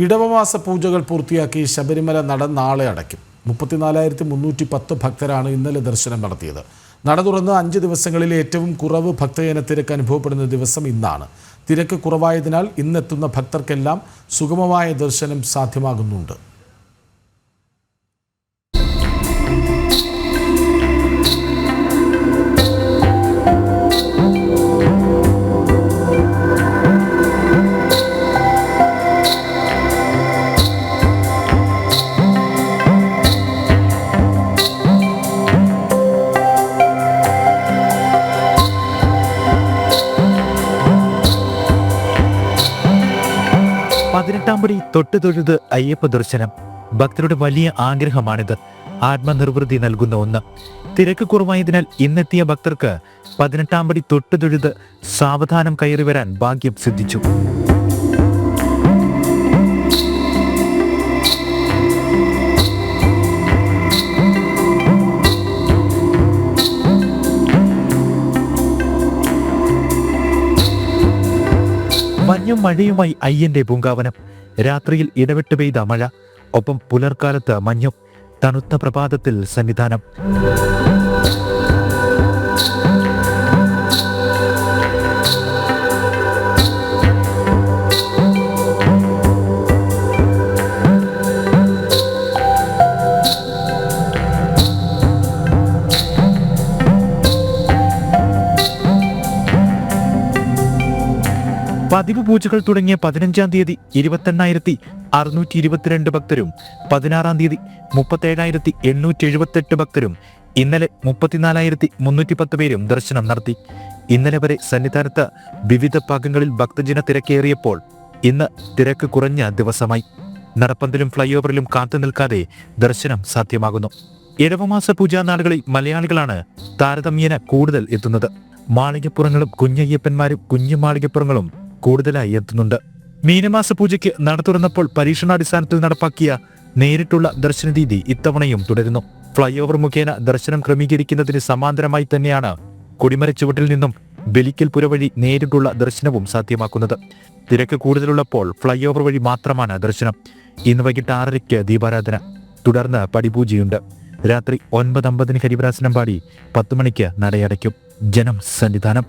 ഇടവമാസ പൂജകൾ പൂർത്തിയാക്കി ശബരിമല നട നാളെ അടയ്ക്കും. 34,310 ഭക്തരാണ് ഇന്നലെ ദർശനം നടത്തിയത്. നട തുറന്ന് 5 ദിവസങ്ങളിൽ ഏറ്റവും കുറവ് ഭക്തജന തിരക്ക് അനുഭവപ്പെടുന്ന ദിവസം ഇന്നാണ്. തിരക്ക് കുറവായതിനാൽ ഇന്നെത്തുന്ന ഭക്തർക്കെല്ലാം സുഗമമായ ദർശനം സാധ്യമാകുന്നുണ്ട്. പതിനെട്ടാംപടി തൊട്ടുതൊഴുത് അയ്യപ്പ ദർശനം ഭക്തരുടെ വലിയ ആഗ്രഹമാണിത്. ആത്മനിർവൃത്തി നൽകുന്ന ഒന്ന്. തിരക്ക് കുറവായതിനാൽ ഇന്നെത്തിയ ഭക്തർക്ക് 18-ാംപടി തൊട്ടുതൊഴുത് സാവധാനം കയറി വരാൻ ഭാഗ്യം സിദ്ധിച്ചു. മഞ്ഞും മഴയുമായി അയ്യന്റെ പൂങ്കാവനം. രാത്രിയിൽ ഇടവിട്ട് പെയ്ത മഴ, ഒപ്പം പുലർക്കാലത്ത് മഞ്ഞും. തണുത്ത പ്രഭാതത്തിൽ സന്നിധാനം. പതിവ് പൂജകൾ തുടങ്ങിയ 15-ാം തീയതി 28,622 ഭക്തരും 16-ാം തീയതി 37,878 ഭക്തരും ഇന്നലെ 34,310 പേരും ദർശനം നടത്തി. ഇന്നലെ വരെ സന്നിധാനത്ത് വിവിധ ഭാഗങ്ങളിൽ ഭക്തജന തിരക്കേറിയപ്പോൾ ഇന്ന് തിരക്ക് കുറഞ്ഞ ദിവസമായി. നടപ്പന്തലും ഫ്ലൈ ഓവറിലും കാത്തു നിൽക്കാതെ ദർശനം സാധ്യമാകുന്നു. ഇടവമാസ പൂജാ നാളുകളിൽ മലയാളികളാണ് താരതമ്യേന കൂടുതൽ എത്തുന്നത്. മാളികപ്പുറങ്ങളും കുഞ്ഞയ്യപ്പന്മാരും കുഞ്ഞു മാളികപ്പുറങ്ങളും കൂടുതലായി എത്തുന്നുണ്ട്. മീനമാസ പൂജയ്ക്ക് നട തുറന്നപ്പോൾ പരീക്ഷണാടിസ്ഥാനത്തിൽ നടപ്പാക്കിയ നേരിട്ടുള്ള ദർശന രീതി ഇത്തവണയും തുടരുന്നു. ഫ്ലൈ ഓവർ മുഖേന ദർശനം ക്രമീകരിക്കുന്നതിന് സമാന്തരമായി തന്നെയാണ് കൊടിമര ചുവട്ടിൽ നിന്നും ബലിക്കൽ പുര വഴി നേരിട്ടുള്ള ദർശനവും സാധ്യമാക്കുന്നത്. തിരക്ക് കൂടുതലുള്ളപ്പോൾ ഫ്ലൈ ഓവർ വഴി മാത്രമാണ് ദർശനം. ഇന്ന് വൈകിട്ട് 6:30 ദീപാരാധന, തുടർന്ന് പടിപൂജയുണ്ട്. രാത്രി 9:50 ഹരിവരാസനം പാടി 10 മണിക്ക് നടയടയ്ക്കും. ജനം സന്നിധാനം.